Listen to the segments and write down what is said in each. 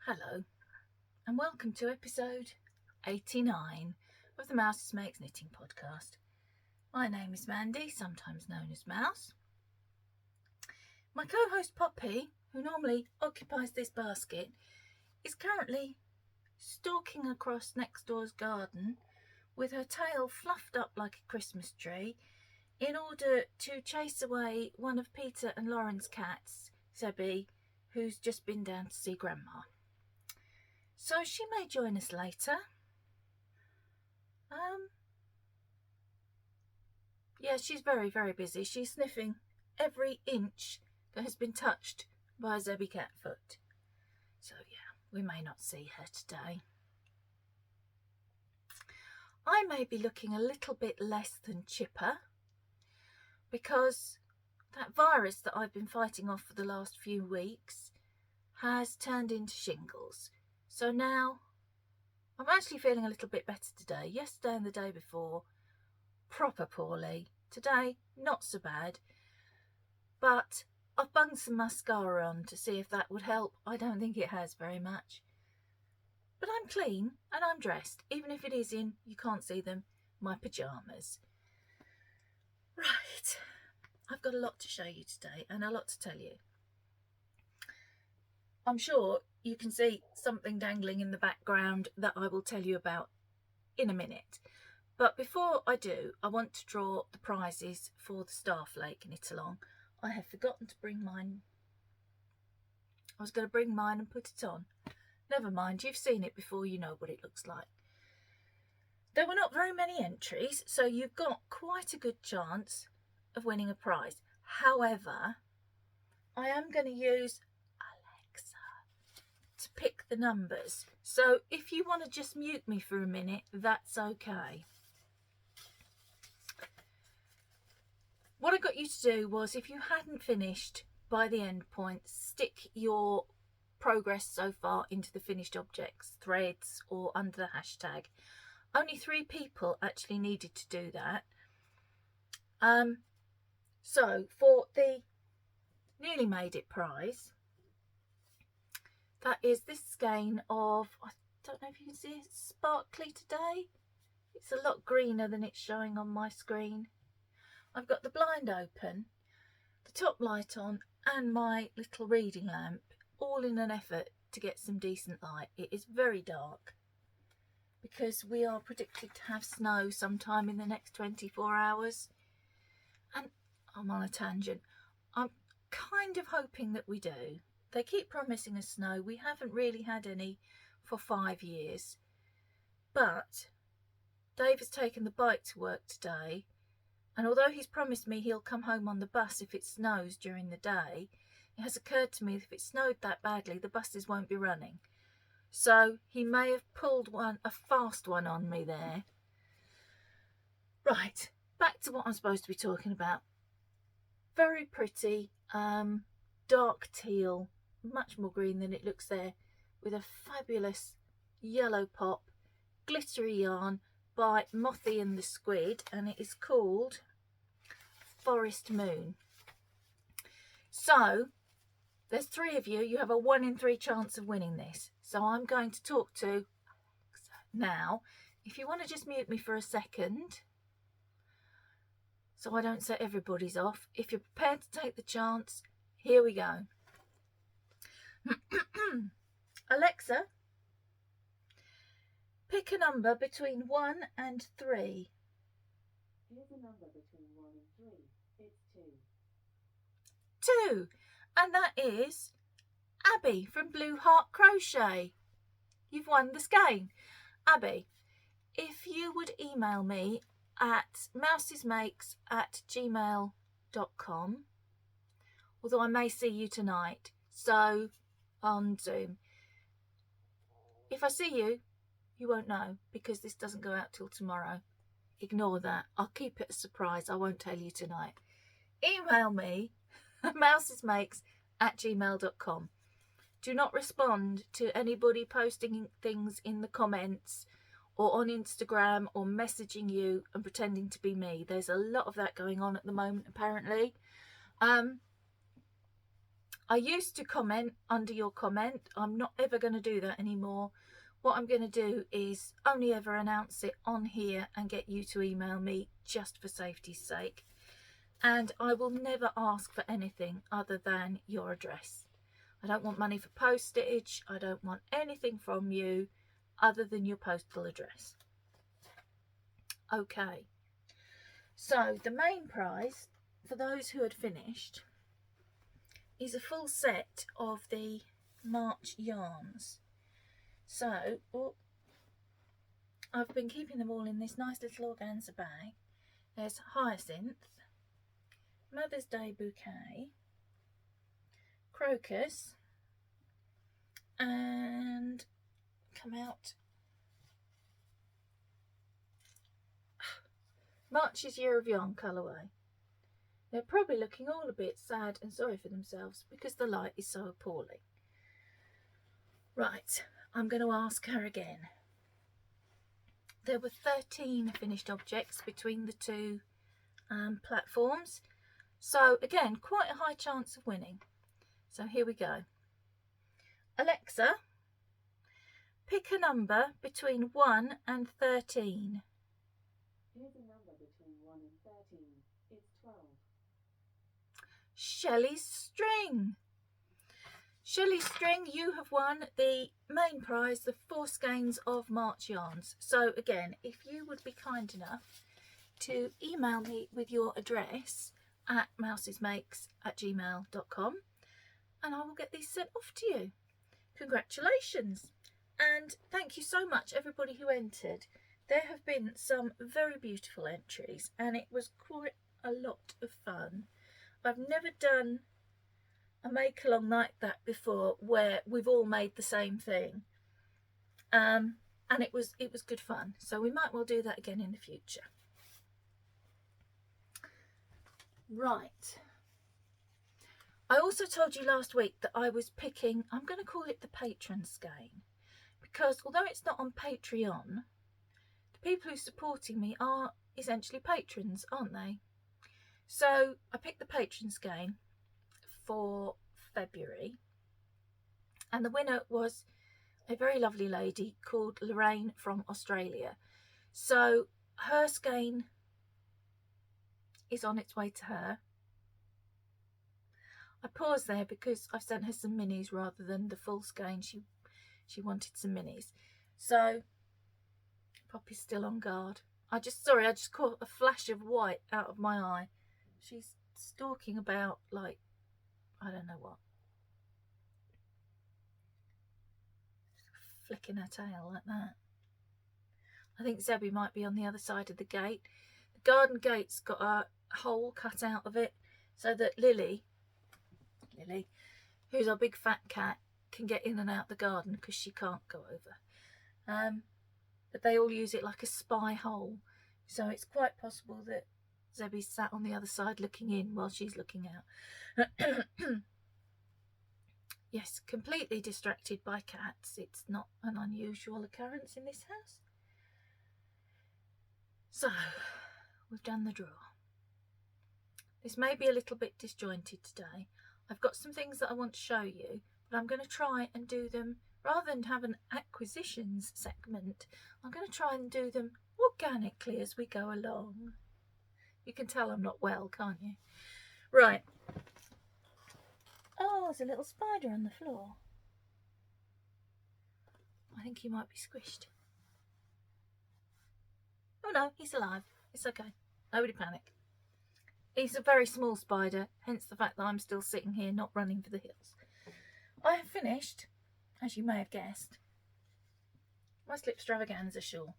Hello and welcome to episode 89 of the Mousewitch Makes Knitting podcast. My name is Mandy, sometimes known as Mouse. My co-host Poppy, who normally occupies this basket, is currently stalking across next door's garden with her tail fluffed up like a Christmas tree in order to chase away one of Peter and Lauren's cats, Zebby, who's just been down to see Grandma. So she may join us later. Yeah, she's very, very busy. She's sniffing every inch that has been touched by a Zebby cat foot. So yeah, we may not see her today. I may be looking a little bit less than chipper because that virus that I've been fighting off for the last few weeks has turned into shingles. So now I'm actually feeling a little bit better today. Yesterday and the day before, proper poorly. Today, not so bad. But I've bunged some mascara on to see if that would help. I don't think it has very much. But I'm clean and I'm dressed, even if it is in, you can't see them, my pyjamas. Right, I've got a lot to show you today and a lot to tell you. I'm sure you can see something dangling in the background that I will tell you about in a minute. But before I do, I want to draw the prizes for the Starflanket knit along. I have forgotten to bring mine. I was going to bring mine and put it on. Never mind, you've seen it before, you know what it looks like. There were not very many entries, so you've got quite a good chance of winning a prize. However, I am going to use to pick the numbers, so if you want to just mute me for a minute, that's okay. What I got you to do was, if you hadn't finished by the end point, stick your progress so far into the finished objects threads or under the hashtag. Only 3 people actually needed to do that. So for the nearly made it prize, that is this skein of, I don't know if you can see it, sparkly today. It's a lot greener than it's showing on my screen. I've got the blind open, the top light on, and my little reading lamp, all in an effort to get some decent light. It is very dark because we are predicted to have snow sometime in the next 24 hours. And I'm on a tangent. I'm kind of hoping that we do. They keep promising us snow. We haven't really had any for 5 years. But Dave has taken the bike to work today. And although he's promised me he'll come home on the bus if it snows during the day, it has occurred to me that if it snowed that badly, the buses won't be running. So he may have pulled a fast one on me there. Right, back to what I'm supposed to be talking about. Very pretty, dark teal, much more green than it looks there, with a fabulous yellow pop, glittery yarn by Mothy and the Squid, and it is called Forest Moon. So there's 3 of you. You have a 1 in 3 chance of winning this. So I'm going to talk to Alexa now. If you want to just mute me for a second, so I don't set everybody's off. If you're prepared to take the chance, here we go. Alexa, pick a number between 1 and 3. Here's a number between 1 and 3. It's 2. 2. And that is Abby from Blue Heart Crochet. You've won the skein. Abby, if you would email me at mousesmakes@gmail.com, although I may see you tonight, so on Zoom. If I see you, you won't know because this doesn't go out till tomorrow. Ignore that. I'll keep it a surprise. I won't tell you tonight. Email me at mousesmakes@gmail.com. Do not respond to anybody posting things in the comments or on Instagram or messaging you and pretending to be me. There's a lot of that going on at the moment, apparently. I used to comment under your comment. I'm not ever going to do that anymore. What I'm going to do is only ever announce it on here and get you to email me just for safety's sake. And I will never ask for anything other than your address. I don't want money for postage. I don't want anything from you other than your postal address. Okay. So the main prize for those who had finished is a full set of the March yarns. So I've been keeping them all in this nice little organza bag. There's Hyacinth, Mother's Day Bouquet, Crocus, and come out March's Year of Yarn colourway. They're probably looking all a bit sad and sorry for themselves because the light is so appalling. Right, I'm going to ask her again. There were 13 finished objects between the two platforms. So again, quite a high chance of winning. So here we go. Alexa, pick a number between 1 and 13. Here's a number between 1 and 13. It's 12. Shelley's String. Shelley's String, you have won the main prize, the 4 skeins of March yarns. So again, if you would be kind enough to email me with your address at mousesmakes@gmail.com and I will get these sent off to you. Congratulations, and thank you so much everybody who entered. There have been some very beautiful entries and it was quite a lot of fun. I've never done a make along like that before where we've all made the same thing, and it was good fun, so we might well do that again in the future. Right, I also told you last week that I was picking, I'm going to call it the patron skein, because although it's not on Patreon, the people who are supporting me are essentially patrons, aren't they? So I picked the patron skein for February, and the winner was a very lovely lady called Lorraine from Australia. So her skein is on its way to her. I paused there because I've sent her some minis rather than the full skein. She wanted some minis. So Poppy's still on guard. I just caught a flash of white out of my eye. She's stalking about like I don't know what. Flicking her tail like that. I think Zebby might be on the other side of the gate. The garden gate's got a hole cut out of it so that Lily, who's our big fat cat, can get in and out the garden because she can't go over. But they all use it like a spy hole. So it's quite possible that Zebby's sat on the other side looking in while she's looking out. Yes, completely distracted by cats. It's not an unusual occurrence in this house. So, we've done the draw. This may be a little bit disjointed today. I've got some things that I want to show you, but I'm going to try and do them, rather than have an acquisitions segment, I'm going to try and do them organically as we go along. You can tell I'm not well, can't you? Right. Oh, there's a little spider on the floor. I think he might be squished. Oh no, he's alive. It's okay. Nobody panic. He's a very small spider, hence the fact that I'm still sitting here not running for the hills. I have finished, as you may have guessed, my Slipstravaganza shawl.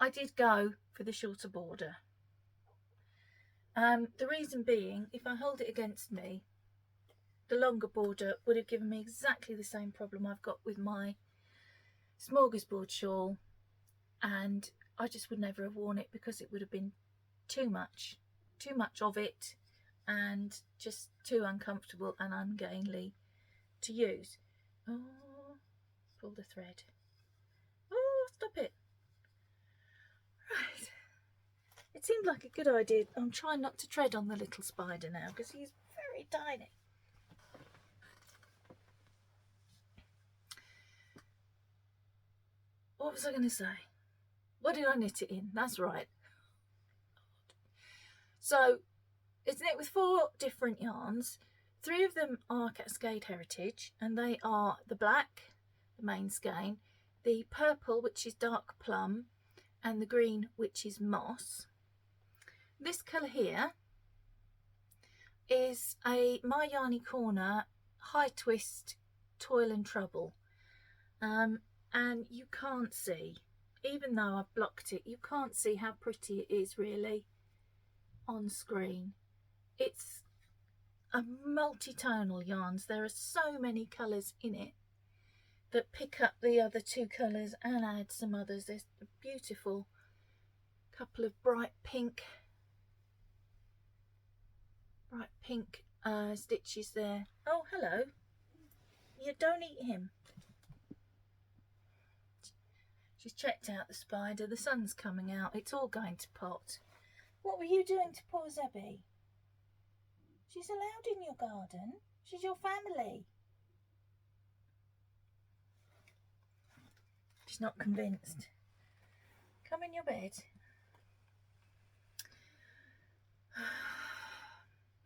I did go for the shorter border. The reason being, if I hold it against me, the longer border would have given me exactly the same problem I've got with my smorgasbord shawl, and I just would never have worn it because it would have been too much of it and just too uncomfortable and ungainly to use. Oh, pull the thread. Oh, stop it. Right. It seemed like a good idea. I'm trying not to tread on the little spider now because he's very tiny. What was I going to say? What did I knit it in? That's right. So it's knit with 4 different yarns. 3 of them are Cascade Heritage, and they are the black, the main skein, the purple, which is dark plum, and the green, which is moss. This colour here is a My Yarny Corner high twist Toil and Trouble, and you can't see, even though I've blocked it, you can't see how pretty it is really on screen. It's a multi-tonal yarns. There are so many colours in it that pick up the other 2 colours and add some others. There's a beautiful couple of bright pink stitches there. Oh, hello. You don't eat him. She's checked out the spider. The sun's coming out. It's all going to pot. What were you doing to poor Zebby? She's allowed in your garden. She's your family. She's not convinced. Come in your bed.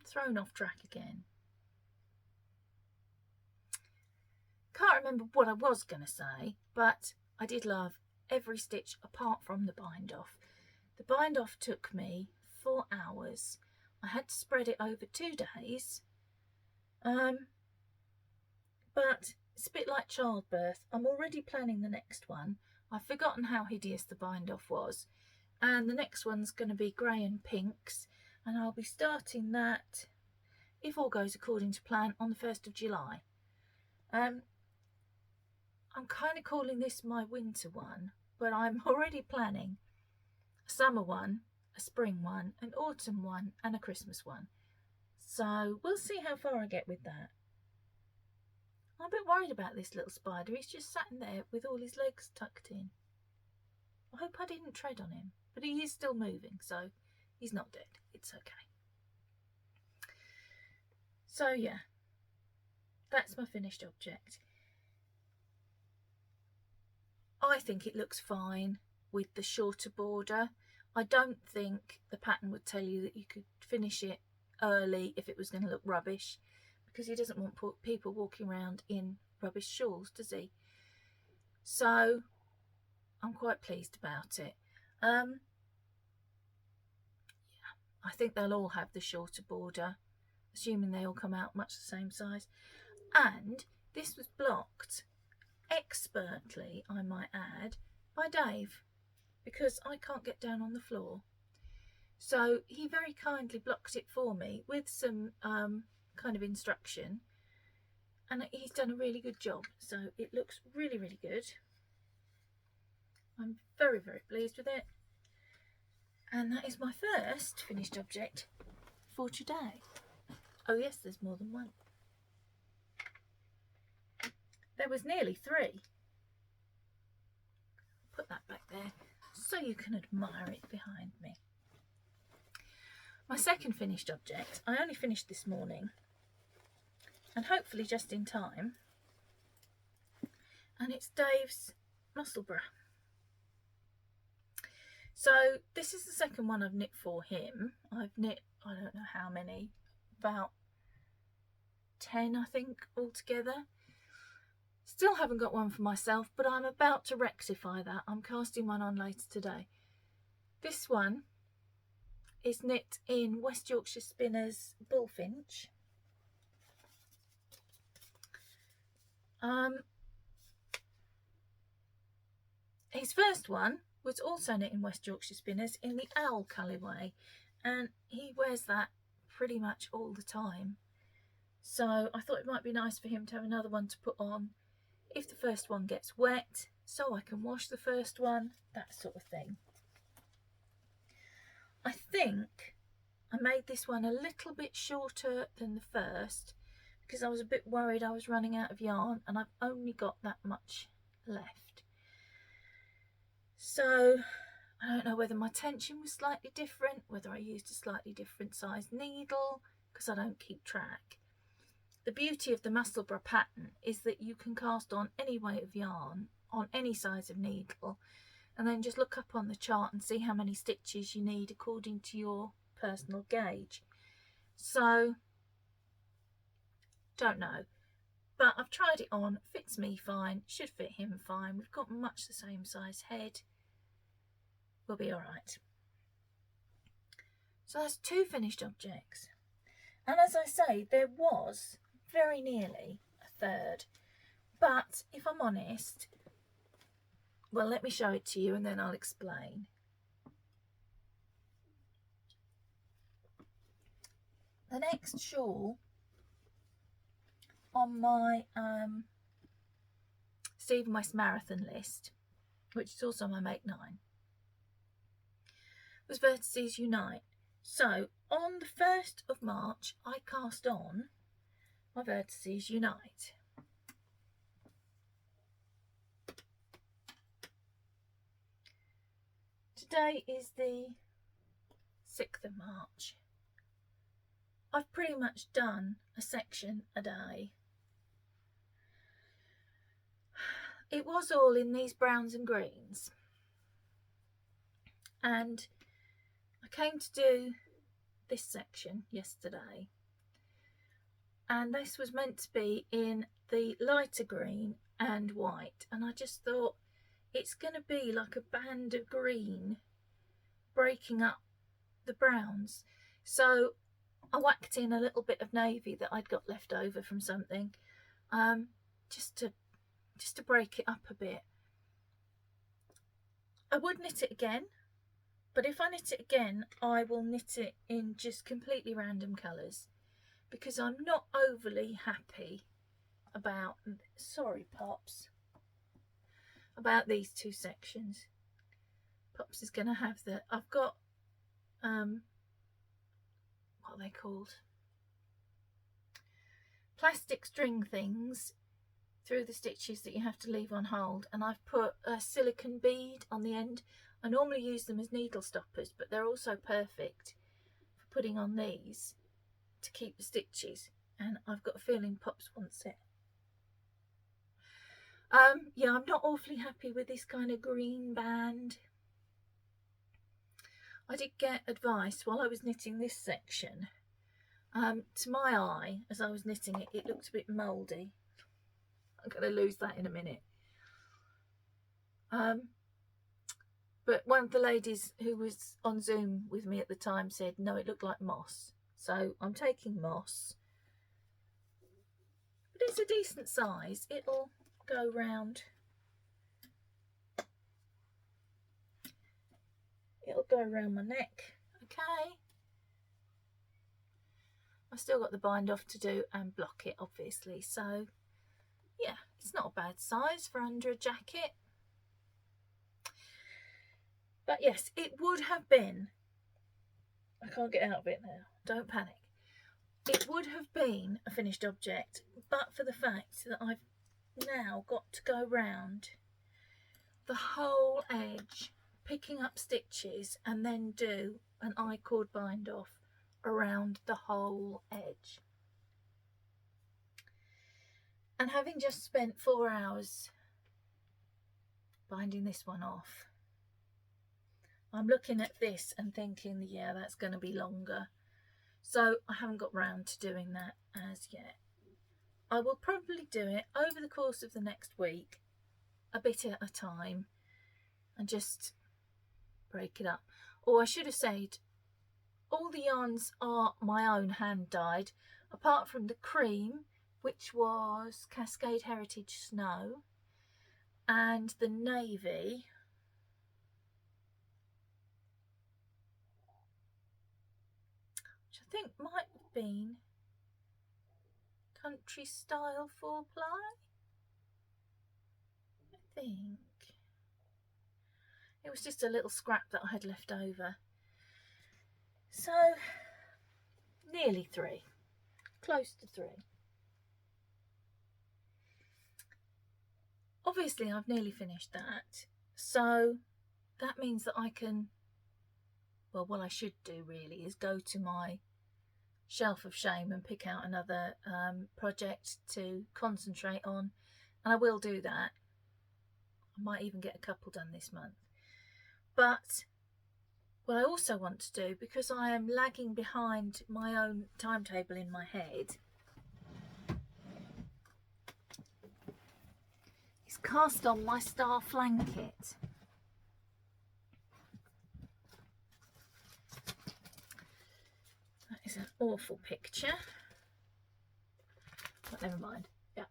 Thrown off track again. Can't remember what I was going to say, but I did love every stitch apart from the bind off. The bind off took me 4 hours. I had to spread it over 2 days, but it's a bit like childbirth. I'm already planning the next one. I've forgotten how hideous the bind off was, and the next one's going to be grey and pinks, and I'll be starting that, if all goes according to plan, on the 1st of July. I'm kind of calling this my winter one, but I'm already planning a summer one, a spring one, an autumn one, and a Christmas one. So we'll see how far I get with that. I'm a bit worried about this little spider. He's just sat in there with all his legs tucked in. I hope I didn't tread on him, but he is still moving, so he's not dead. It's okay. So yeah, that's my finished object. I think it looks fine with the shorter border. I don't think the pattern would tell you that you could finish it early if it was going to look rubbish, because he doesn't want people walking around in rubbish shawls, does he? So I'm quite pleased about it. Yeah, I think they'll all have the shorter border, assuming they all come out much the same size. And this was blocked expertly, I might add, by Dave, because I can't get down on the floor. So he very kindly blocked it for me with some kind of instruction, and he's done a really good job. So it looks really, really good. I'm very, very pleased with it. And that is my first finished object for today. Oh yes, there's more than one. There was nearly 3. Put that back there so you can admire it behind me. My second finished object, I only finished this morning, and hopefully just in time, and it's Dave's Musselburgh. So this is the second one I've knit for him. I've knit, I don't know how many, about 10 I think altogether. Still haven't got one for myself, but I'm about to rectify that. I'm casting one on later today. This one is knit in West Yorkshire Spinners Bullfinch. His first one was also knit in West Yorkshire Spinners in the owl colourway, and he wears that pretty much all the time. So I thought it might be nice for him to have another one to put on if the first one gets wet, so I can wash the first one, that sort of thing. I think I made this one a little bit shorter than the first because I was a bit worried I was running out of yarn, and I've only got that much left. So I don't know whether my tension was slightly different, whether I used a slightly different size needle, because I don't keep track. The beauty of the Musselburgh pattern is that you can cast on any weight of yarn, on any size of needle, and then just look up on the chart and see how many stitches you need according to your personal gauge. So, don't know. But I've tried it on, fits me fine, should fit him fine. We've got much the same size head. We'll be all right. So that's 2 finished objects. And as I say, there was very nearly a 3rd. But if I'm honest, well, let me show it to you and then I'll explain. The next shawl on my Stephen West marathon list, which is also my Make 9, was Vertices Unite. So on the 1st of March, I cast on my Vertices Unite. Today is the 6th of March. I've pretty much done a section a day. It was all in these browns and greens. And I came to do this section yesterday. And this was meant to be in the lighter green and white. And I just thought it's going to be like a band of green breaking up the browns. So I whacked in a little bit of navy that I'd got left over from something, just to break it up a bit. I would knit it again, but if I knit it again, I will knit it in just completely random colours, because I'm not overly happy about, sorry Pops, about these 2 sections. Pops is going to have I've got, what are they called? Plastic string things through the stitches that you have to leave on hold, and I've put a silicone bead on the end. I normally use them as needle stoppers, but they're also perfect for putting on these to keep the stitches, and I've got a feeling Pops wants it. Yeah, I'm not awfully happy with this kind of green band. I did get advice while I was knitting this section. To my eye, as I was knitting it, it looked a bit mouldy. I'm going to lose that in a minute. But one of the ladies who was on Zoom with me at the time said, no, it looked like moss. So I'm taking moss. But it's a decent size. It'll go round. It'll go around my neck. Okay. I've still got the bind off to do and block it, obviously. So yeah, it's not a bad size for under a jacket. But yes, it would have been, I can't get out of it now, don't panic. It would have been a finished object, but for the fact that I've now got to go round the whole edge, picking up stitches, and then do an I-cord bind off around the whole edge. And having just spent 4 hours binding this one off, I'm looking at this and thinking, yeah, that's going to be longer. So I haven't got round to doing that as yet. I will probably do it over the course of the next week, a bit at a time, and just break it up. Or I should have said, all the yarns are my own hand dyed, apart from the cream, which was Cascade Heritage Snow, and the navy, which I think might have been Country Style 4-ply. I think it was just a little scrap that I had left over. So nearly 3, close to 3. Obviously I've nearly finished that, so that means that I can, well, what I should do really is go to my shelf of shame and pick out another project to concentrate on, and I will do that. I might even get a couple done this month. But what I also want to do, because I am lagging behind my own timetable in my head, is cast on my Starflanket. That is an awful picture, but never mind. Yeah,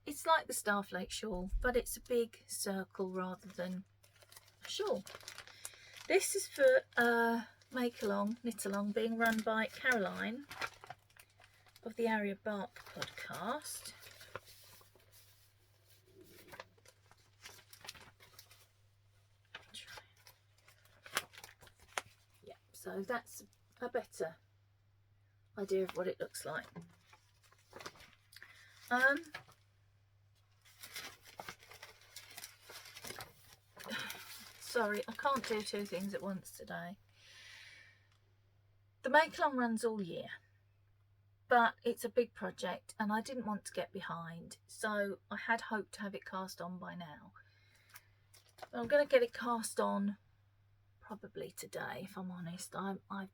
it's like the Starflake shawl, but it's a big circle rather than a shawl. This is for Make Along, Knit Along, being run by Caroline of the Area Bark podcast. Yeah, so that's a better idea of what it looks like. Sorry, I can't do two things at once today. The Make Along runs all year, but it's a big project and I didn't want to get behind, so I had hoped to have it cast on by now. But I'm going to get it cast on probably today, if I'm honest.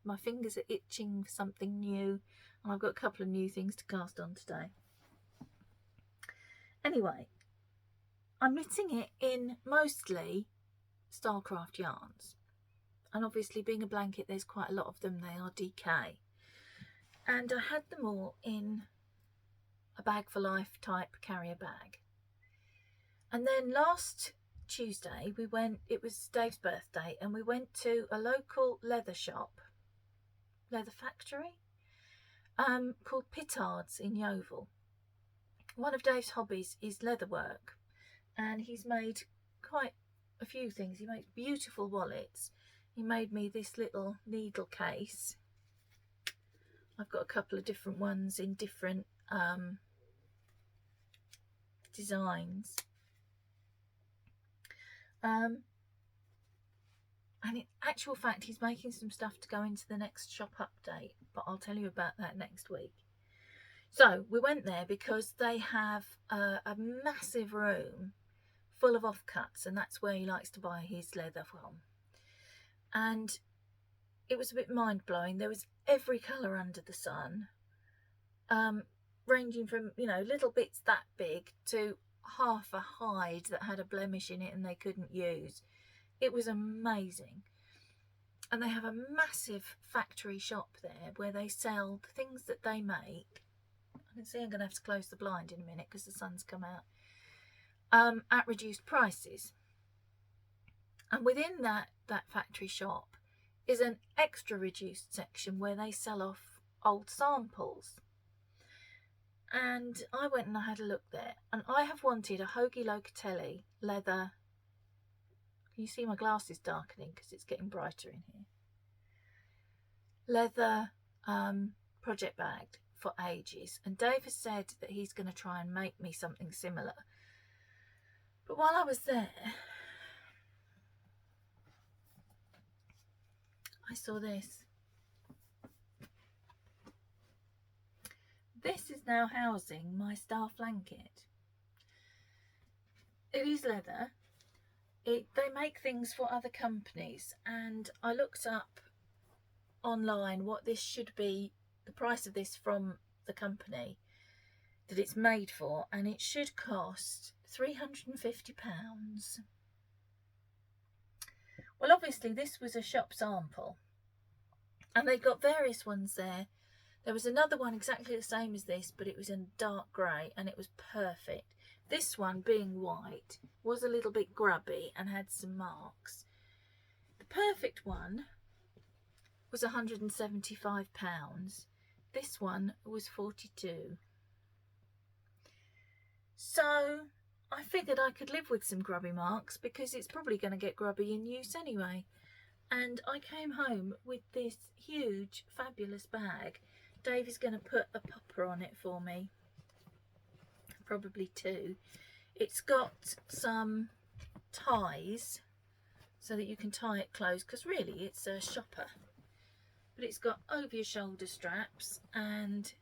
My fingers are itching for something new, and I've got a couple of new things to cast on today. Anyway, I'm knitting it in mostly Starcraft yarns, and obviously being a blanket there's quite a lot of them. They are DK, and I had them all in a bag for life type carrier bag. And then last Tuesday we went, it was Dave's birthday, and we went to a local leather shop, leather factory, called Pittard's in Yeovil. One of Dave's hobbies is leather work, and he's made quite a few things. He makes beautiful wallets. He made me this little needle case. I've got a couple of different ones in different designs. And in actual fact, he's making some stuff to go into the next shop update, but I'll tell you about that next week. So we went there because they have a massive room full of offcuts, and that's where he likes to buy his leather from. And it was a bit mind-blowing. There was every colour under the sun, ranging from, you know, little bits that big to half a hide that had a blemish in it and they couldn't use. It was amazing. And they have a massive factory shop there where they sell the things that they make. I can see I'm going to have to close the blind in a minute because the sun's come out. At reduced prices. And within that factory shop is an extra reduced section where they sell off old samples. And I went and I had a look there, and I have wanted a Hoagie Locatelli leather. Can you see my glasses darkening because it's getting brighter in here? Leather project bag for ages, and Dave has said that he's going to try and make me something similar. But while I was there, I saw this. This is now housing my Starflanket. It is leather. They make things for other companies, and I looked up online what this should be, the price of this from the company that it's made for, and it should cost £350. Well, obviously this was a shop sample, and they've got various ones there. There was another one exactly the same as this, but it was in dark grey, and it was perfect. This one, being white, was a little bit grubby and had some marks. The perfect one was £175. This one was £42. So I figured I could live with some grubby marks because it's probably going to get grubby in use anyway. And I came home with this huge, fabulous bag. Dave is going to put a popper on it for me. Probably two. It's got some ties, so that you can tie it close, because really it's a shopper. But it's got over your shoulder straps and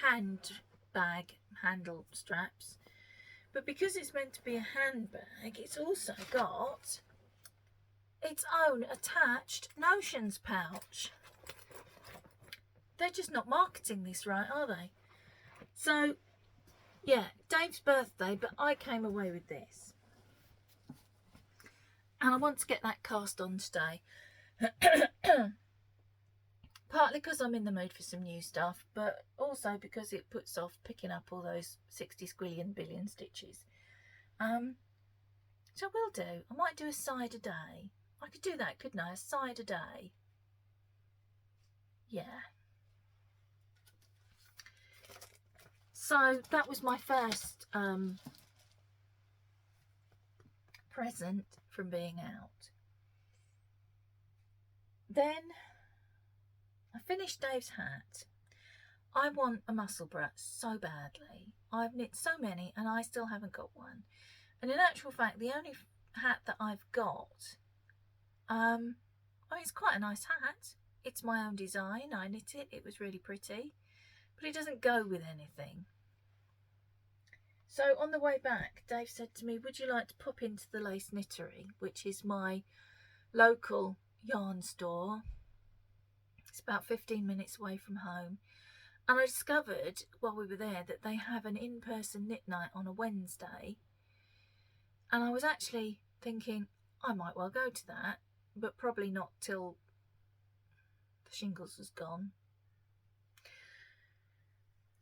handbag handle straps. But because it's meant to be a handbag, it's also got its own attached notions pouch. They're just not marketing this right, are they? So, yeah, Dave's birthday, but I came away with this. And I want to get that cast on today. Partly because I'm in the mood for some new stuff, but also because it puts off picking up all those 60 squillion billion stitches. So I will do. I might do a side a day. I could do that, couldn't I? A side a day. Yeah. So that was my first present from being out. Then I finished Dave's hat. I want a Musselburgh so badly. I've knit so many and I still haven't got one. And in actual fact, the only hat that I've got, it's quite a nice hat. It's my own design. I knit it. It was really pretty. But it doesn't go with anything. So on the way back, Dave said to me, would you like to pop into the Lace Knittery, which is my local yarn store. It's about 15 minutes away from home. And I discovered while we were there that they have an in-person knit night on a Wednesday. And I was actually thinking I might well go to that, but probably not till the shingles was gone.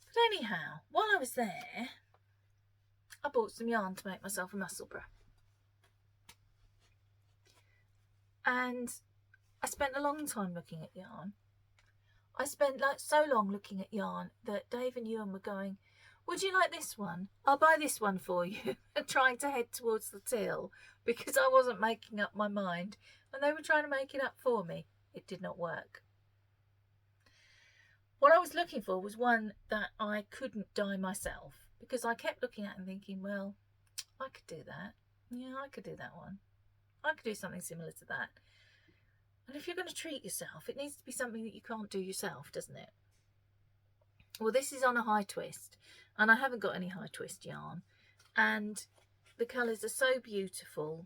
But anyhow, while I was there, I bought some yarn to make myself a Musselburgh. And I spent a long time looking at yarn. I spent so long looking at yarn that Dave and Ewan were going, would you like this one? I'll buy this one for you. And trying to head towards the till because I wasn't making up my mind. And they were trying to make it up for me. It did not work. What I was looking for was one that I couldn't dye myself, because I kept looking at it and thinking, well, I could do that. Yeah, I could do that one. I could do something similar to that. And if you're going to treat yourself, it needs to be something that you can't do yourself, doesn't it? Well, this is on a high twist, and I haven't got any high twist yarn. And the colours are so beautiful.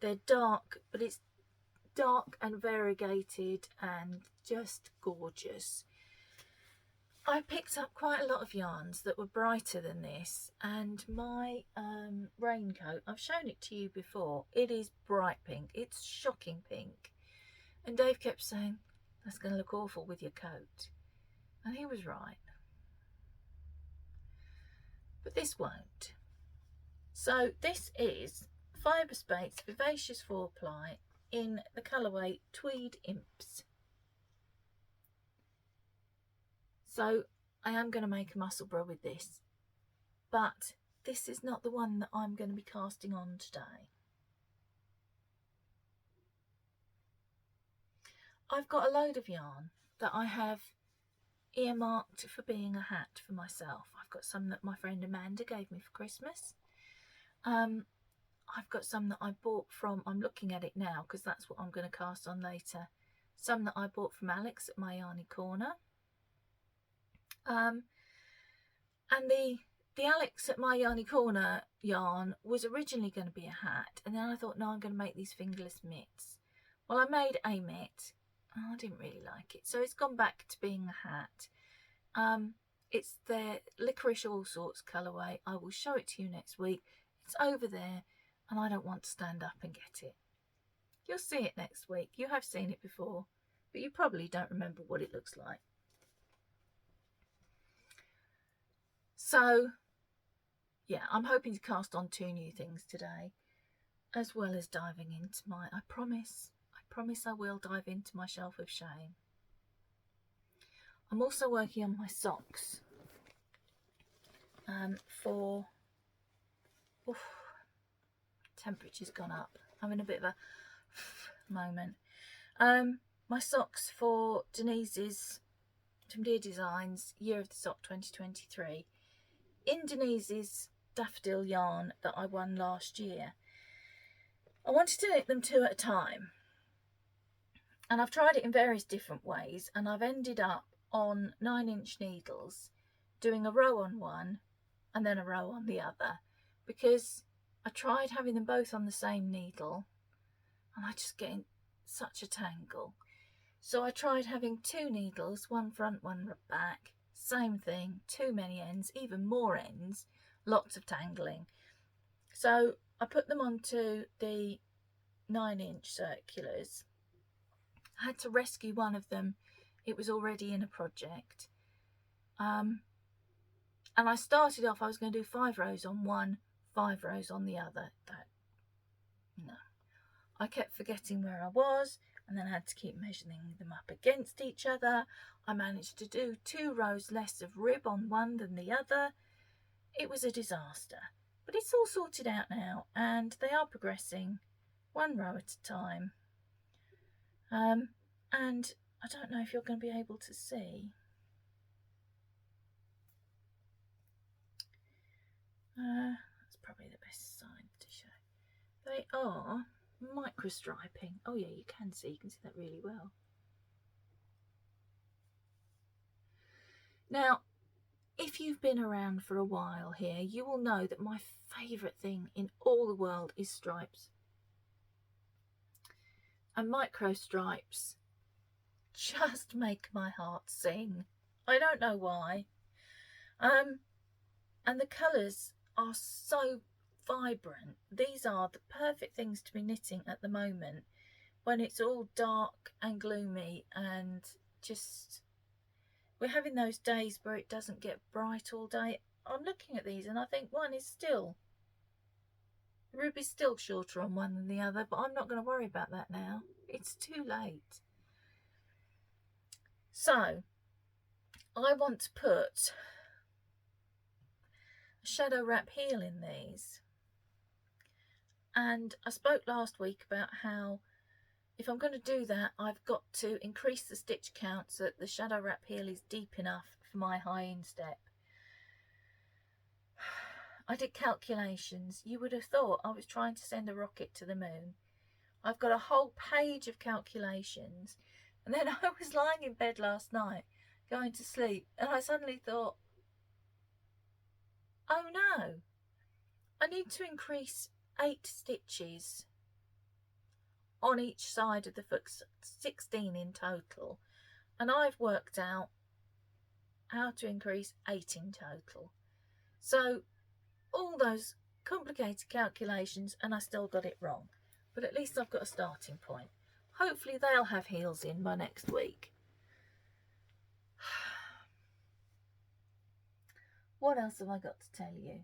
They're dark, but it's dark and variegated and just gorgeous. I picked up quite a lot of yarns that were brighter than this, and my raincoat, I've shown it to you before, it is bright pink. It's shocking pink. And Dave kept saying, that's going to look awful with your coat. And he was right. But this won't. So this is Fibre Space Vivacious 4-ply in the colourway Tweed Imps. So I am going to make a Musselburgh with this, but this is not the one that I'm going to be casting on today. I've got a load of yarn that I have earmarked for being a hat for myself. I've got some that my friend Amanda gave me for Christmas. I've got some that I bought from, I'm looking at it now because that's what I'm going to cast on later, some that I bought from Alex at My Yarny Corner. And the Alex at My Yarny Corner yarn was originally going to be a hat, and then I thought, no, I'm going to make these fingerless mitts. Well, I made a mitt. Oh, I didn't really like it, so it's gone back to being a hat. It's their Licorice All Sorts colourway. I will show it to you next week. It's over there, and I don't want to stand up and get it. You'll see it next week. You have seen it before, but you probably don't remember what it looks like. So, yeah, I'm hoping to cast on 2 new things today, as well as diving into my, I promise I will dive into my shelf of shame. I'm also working on my socks for, temperature's gone up, I'm in a bit of a moment. My socks for Denise's, from Dear Designs, Year of the Sock 2023, in Denise's daffodil yarn that I won last year. I wanted to knit them 2 at a time, and I've tried it in various different ways, and I've ended up on 9-inch needles doing a row on one and then a row on the other, because I tried having them both on the same needle and I just get in such a tangle. So I tried having 2 needles, one front, one back, same thing, too many ends, even more ends, lots of tangling. So I put them onto the 9-inch circulars. I had to rescue one of them. It was already in a project. And I started off, I was going to do 5 rows on one, 5 rows on the other. No. I kept forgetting where I was, and then I had to keep measuring them up against each other. I managed to do 2 rows less of rib on one than the other. It was a disaster, but it's all sorted out now, and they are progressing 1 row at a time. And I don't know if you're going to be able to see. That's probably the best side to show. They are micro striping. Oh yeah, you can see that really well. Now, if you've been around for a while here, you will know that my favourite thing in all the world is stripes. And micro stripes just make my heart sing. I don't know why. And the colours are so vibrant. These are the perfect things to be knitting at the moment when it's all dark and gloomy, and just we're having those days where it doesn't get bright all day. I'm looking at these and I think one is still, the rib is still shorter on one than the other, but I'm not going to worry about that now. It's too late. So I want to put a shadow wrap heel in these. And I spoke last week about how if I'm going to do that, I've got to increase the stitch count so that the shadow wrap heel is deep enough for my high instep. I did calculations. You would have thought I was trying to send a rocket to the moon. I've got a whole page of calculations. And then I was lying in bed last night, going to sleep, and I suddenly thought, oh no, I need to increase 8 stitches on each side of the foot, 16 in total, and I've worked out how to increase 8 in total. So all those complicated calculations, and I still got it wrong, but at least I've got a starting point. Hopefully they'll have heels in by next week. What else have I got to tell you?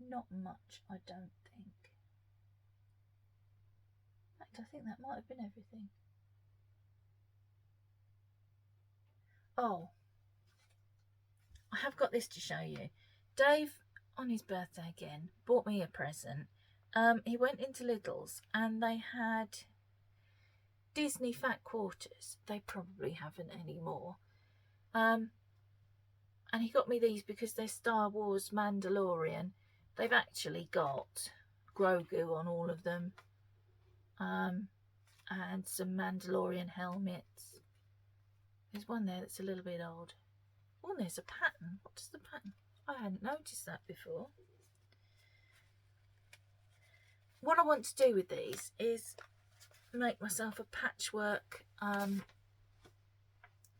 Not much, I don't think. In fact, I think that might have been everything. Oh, I have got this to show you. Dave, on his birthday again, bought me a present. He went into Lidl's and they had Disney Fat Quarters. They probably haven't anymore. And he got me these because they're Star Wars Mandalorian. They've actually got Grogu on all of them. And some Mandalorian helmets. There's one there that's a little bit old. Oh, there's a pattern. What does the pattern? I hadn't noticed that before. What I want to do with these is make myself a patchwork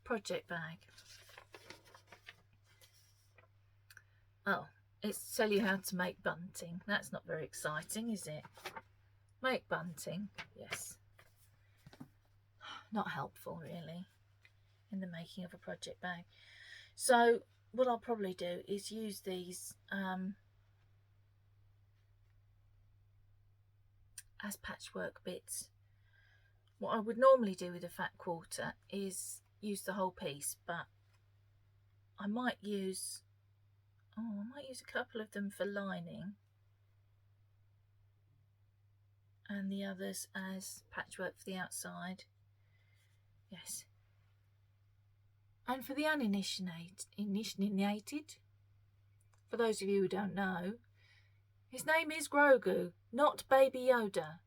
project bag. Oh, it's to tell you how to make bunting. That's not very exciting, is it? Make bunting, yes. Not helpful, really, in the making of a project bag. So what I'll probably do is use these as patchwork bits. What I would normally do with a fat quarter is use the whole piece, but I might use a couple of them for lining and the others as patchwork for the outside. Yes. And for the uninitiated, for those of you who don't know, His name is Grogu, not Baby Yoda.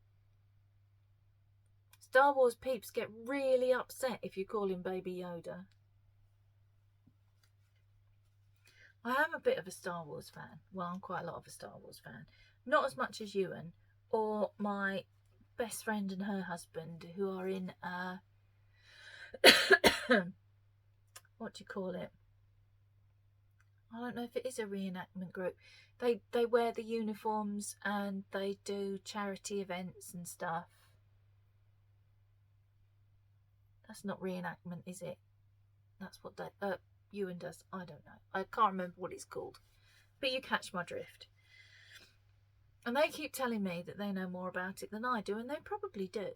Star Wars peeps get really upset if you call him Baby Yoda. I am a bit of a Star Wars fan. Well, I'm quite a lot of a Star Wars fan. Not as much as Ewan or my best friend and her husband, who are in what do you call it? I don't know if it is a reenactment group. They wear the uniforms and they do charity events and stuff. That's not reenactment, is it? That's what Ewan does. I don't know. I can't remember what it's called. But you catch my drift. And they keep telling me that they know more about it than I do, and they probably do,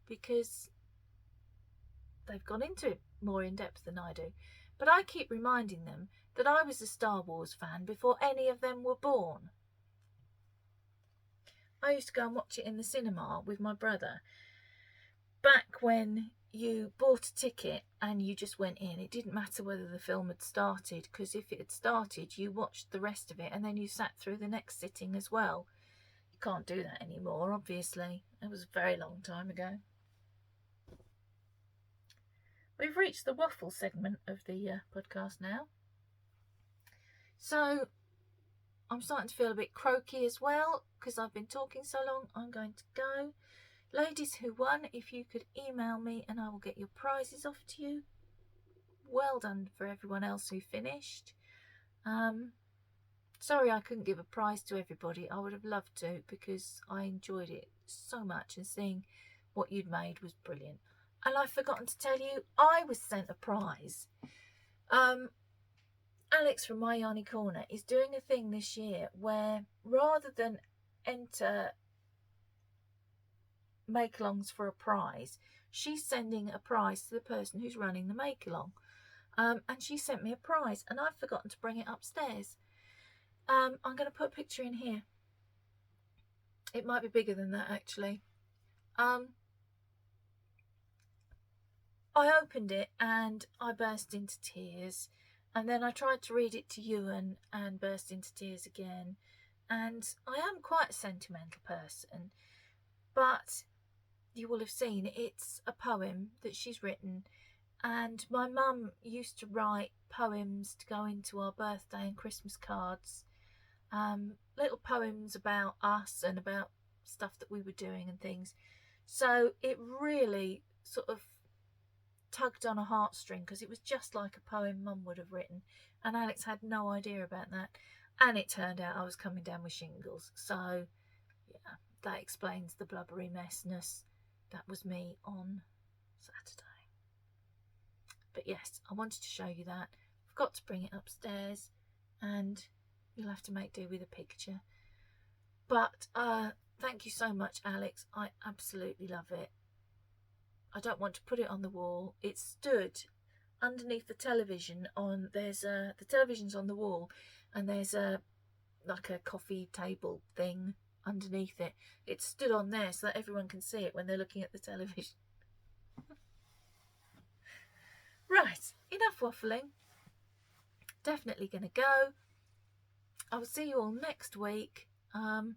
because they've gone into it more in depth than I do. But I keep reminding them that I was a Star Wars fan before any of them were born. I used to go and watch it in the cinema with my brother. Back when you bought a ticket and you just went in, it didn't matter whether the film had started, because if it had started, you watched the rest of it and then you sat through the next sitting as well. You can't do that anymore, obviously. It was a very long time ago. We've reached the waffle segment of the podcast now. So I'm starting to feel a bit croaky as well because I've been talking so long. I'm going to go. Ladies who won, if you could email me and I will get your prizes off to you. Well done for everyone else who finished. Sorry I couldn't give a prize to everybody. I would have loved to, because I enjoyed it so much and seeing what you'd made was brilliant. And I've forgotten to tell you, I was sent a prize. Alex from My Yarny Corner is doing a thing this year where rather than enter make-alongs for a prize, she's sending a prize to the person who's running the make-along. And she sent me a prize and I've forgotten to bring it upstairs. I'm going to put a picture in here. It might be bigger than that, actually. I opened it and I burst into tears. And then I tried to read it to Ewan and burst into tears again. And I am quite a sentimental person. But you will have seen it's a poem that she's written. And my mum used to write poems to go into our birthday and Christmas cards. Little poems about us and about stuff that we were doing and things. So it really sort of tugged on a heartstring, because it was just like a poem Mum would have written, and Alex had no idea about that. And it turned out I was coming down with shingles, so yeah, that explains the blubbery messness. That was me on Saturday. But yes, I wanted to show you that. I've got to bring it upstairs and you'll have to make do with a picture. But thank you so much, Alex. I absolutely love it. I don't want to put it on the wall. It stood underneath the television. The television's on the wall, and there's like a coffee table thing underneath it. It stood on there so that everyone can see it when they're looking at the television. Right, enough waffling. Definitely going to go. I will see you all next week. And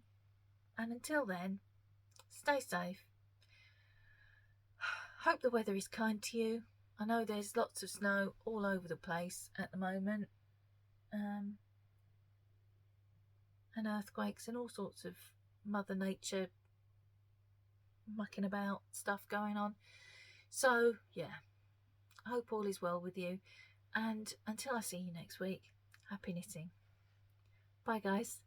until then, stay safe. Hope the weather is kind to you. I know there's lots of snow all over the place at the moment. And earthquakes and all sorts of Mother Nature mucking about stuff going on. So, yeah, I hope all is well with you. And until I see you next week, happy knitting. Bye, guys.